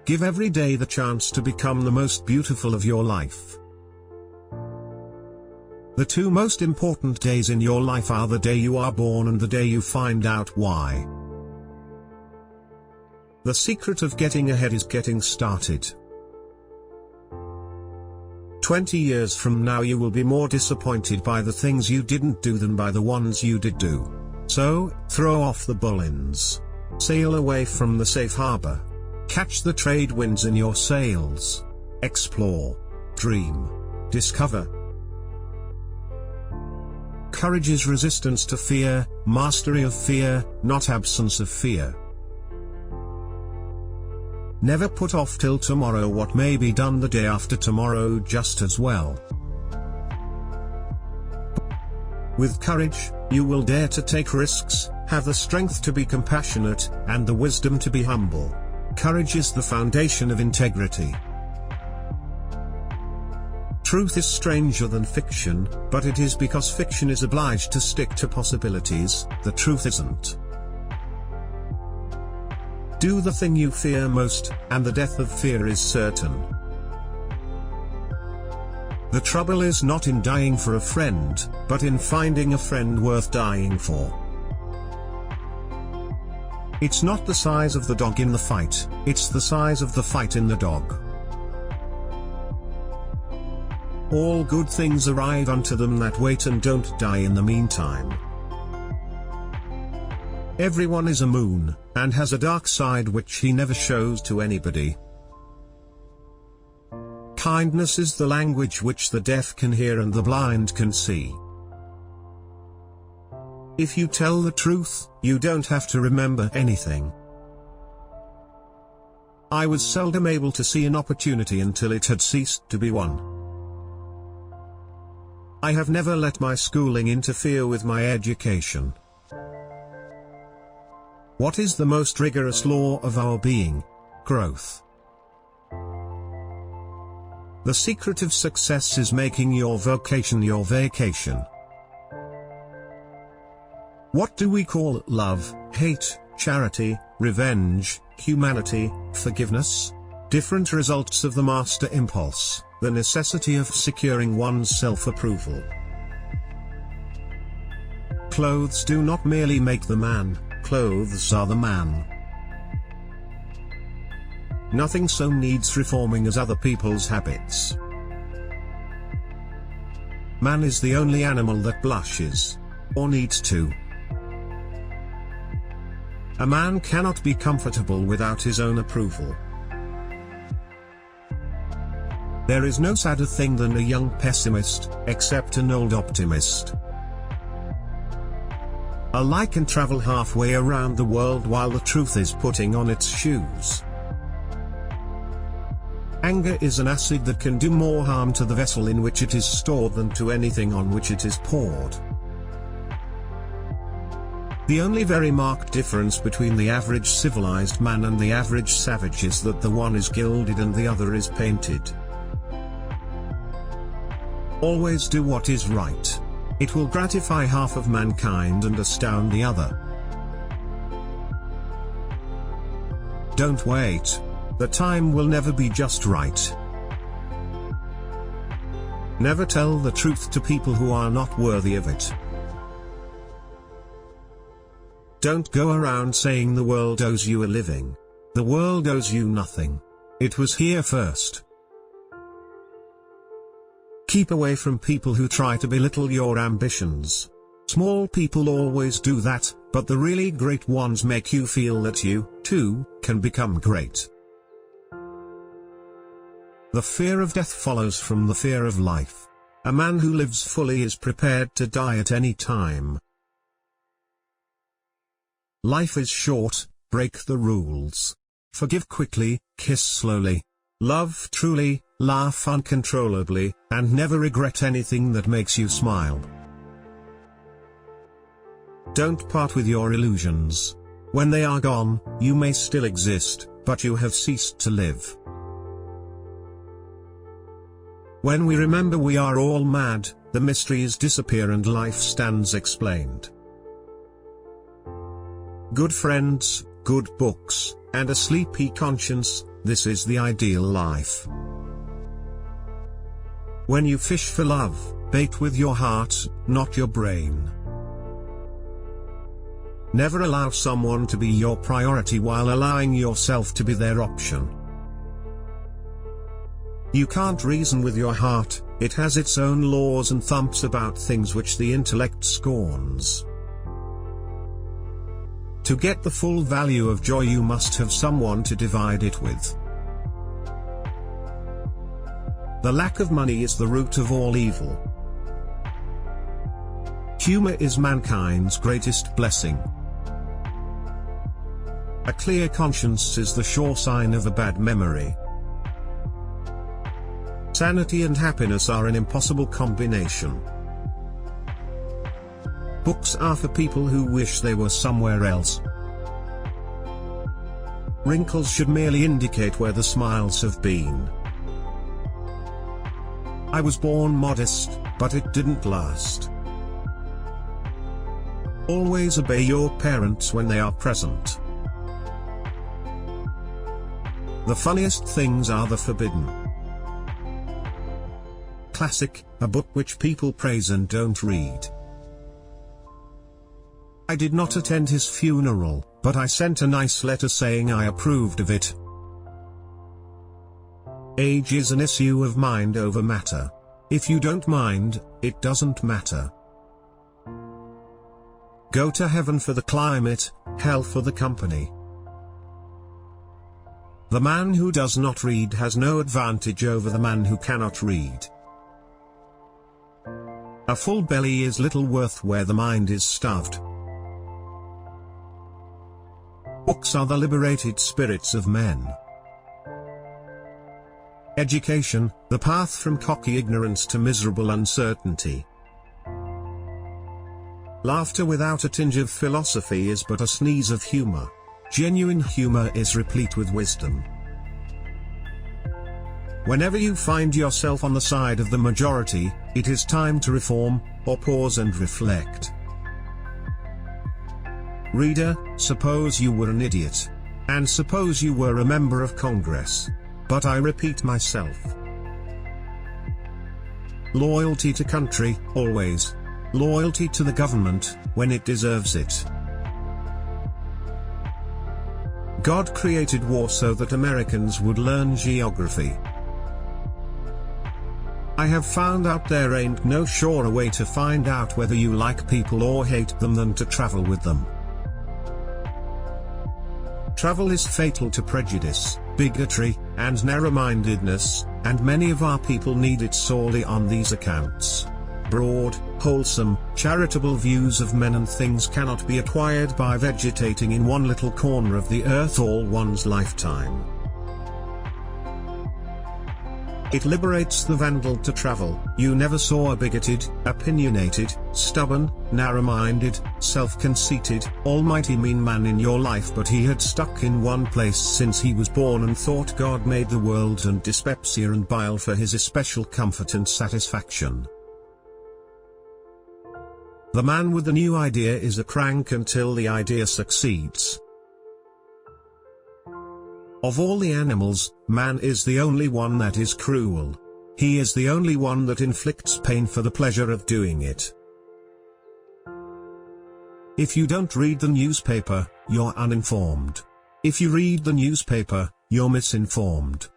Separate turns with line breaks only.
Give every day the chance to become the most beautiful of your life. The two most important days in your life are the day you are born and the day you find out why. The secret of getting ahead is getting started. 20 years from now you will be more disappointed by the things you didn't do than by the ones you did do. So, throw off the bullens. Sail away from the safe harbor. Catch the trade winds in your sails. Explore. Dream. Discover. Courage is resistance to fear, mastery of fear, not absence of fear. Never put off till tomorrow what may be done the day after tomorrow just as well. With courage, you will dare to take risks, have the strength to be compassionate, and the wisdom to be humble. Courage is the foundation of integrity. Truth is stranger than fiction, but it is because fiction is obliged to stick to possibilities, the truth isn't. Do the thing you fear most, and the death of fear is certain. The trouble is not in dying for a friend, but in finding a friend worth dying for. It's not the size of the dog in the fight, it's the size of the fight in the dog. All good things arrive unto them that wait and don't die in the meantime. Everyone is a moon, and has a dark side which he never shows to anybody. Kindness is the language which the deaf can hear and the blind can see. If you tell the truth, you don't have to remember anything. I was seldom able to see an opportunity until it had ceased to be one. I have never let my schooling interfere with my education. What is the most rigorous law of our being? Growth. The secret of success is making your vocation your vacation. What do we call love, hate, charity, revenge, humanity, forgiveness? Different results of the master impulse, the necessity of securing one's self-approval. Clothes do not merely make the man, clothes are the man. Nothing so needs reforming as other people's habits. Man is the only animal that blushes, or needs to. A man cannot be comfortable without his own approval. There is no sadder thing than a young pessimist, except an old optimist. A lie can travel halfway around the world while the truth is putting on its shoes. Anger is an acid that can do more harm to the vessel in which it is stored than to anything on which it is poured. The only very marked difference between the average civilized man and the average savage is that the one is gilded and the other is painted. Always do what is right. It will gratify half of mankind and astound the other. Don't wait. The time will never be just right. Never tell the truth to people who are not worthy of it. Don't go around saying the world owes you a living. The world owes you nothing. It was here first. Keep away from people who try to belittle your ambitions. Small people always do that, but the really great ones make you feel that you, too, can become great. The fear of death follows from the fear of life. A man who lives fully is prepared to die at any time. Life is short, break the rules. Forgive quickly, kiss slowly. Love truly, laugh uncontrollably, and never regret anything that makes you smile. Don't part with your illusions. When they are gone, you may still exist, but you have ceased to live. When we remember we are all mad, the mysteries disappear and life stands explained. Good friends, good books, and a sleepy conscience, this is the ideal life. When you fish for love, bait with your heart, not your brain. Never allow someone to be your priority while allowing yourself to be their option. You can't reason with your heart, it has its own laws and thumps about things which the intellect scorns. To get the full value of joy you must have someone to divide it with. The lack of money is the root of all evil. Humor is mankind's greatest blessing. A clear conscience is the sure sign of a bad memory. Sanity and happiness are an impossible combination. Books are for people who wish they were somewhere else. Wrinkles should merely indicate where the smiles have been. I was born modest, but it didn't last. Always obey your parents when they are present. The funniest things are the forbidden. Classic, a book which people praise and don't read. I did not attend his funeral, but I sent a nice letter saying I approved of it. Age is an issue of mind over matter. If you don't mind, it doesn't matter. Go to heaven for the climate, hell for the company. The man who does not read has no advantage over the man who cannot read. A full belly is little worth where the mind is starved. Books are the liberated spirits of men. Education, the path from cocky ignorance to miserable uncertainty. Laughter without a tinge of philosophy is but a sneeze of humor. Genuine humor is replete with wisdom. Whenever you find yourself on the side of the majority, it is time to reform, or pause and reflect. Reader, suppose you were an idiot. And suppose you were a member of Congress. But I repeat myself. Loyalty to country, always. Loyalty to the government, when it deserves it. God created war so that Americans would learn geography. I have found out there ain't no surer way to find out whether you like people or hate them than to travel with them. Travel is fatal to prejudice, bigotry, and narrow-mindedness, and many of our people need it sorely on these accounts. Broad, wholesome, charitable views of men and things cannot be acquired by vegetating in one little corner of the earth all one's lifetime. It liberates the vandal to travel. You never saw a bigoted, opinionated, stubborn, narrow-minded, self-conceited, almighty mean man in your life, but he had stuck in one place since he was born and thought God made the world and dyspepsia and bile for his especial comfort and satisfaction. The man with the new idea is a crank until the idea succeeds. Of all the animals, man is the only one that is cruel. He is the only one that inflicts pain for the pleasure of doing it. If you don't read the newspaper, you're uninformed. If you read the newspaper, you're misinformed.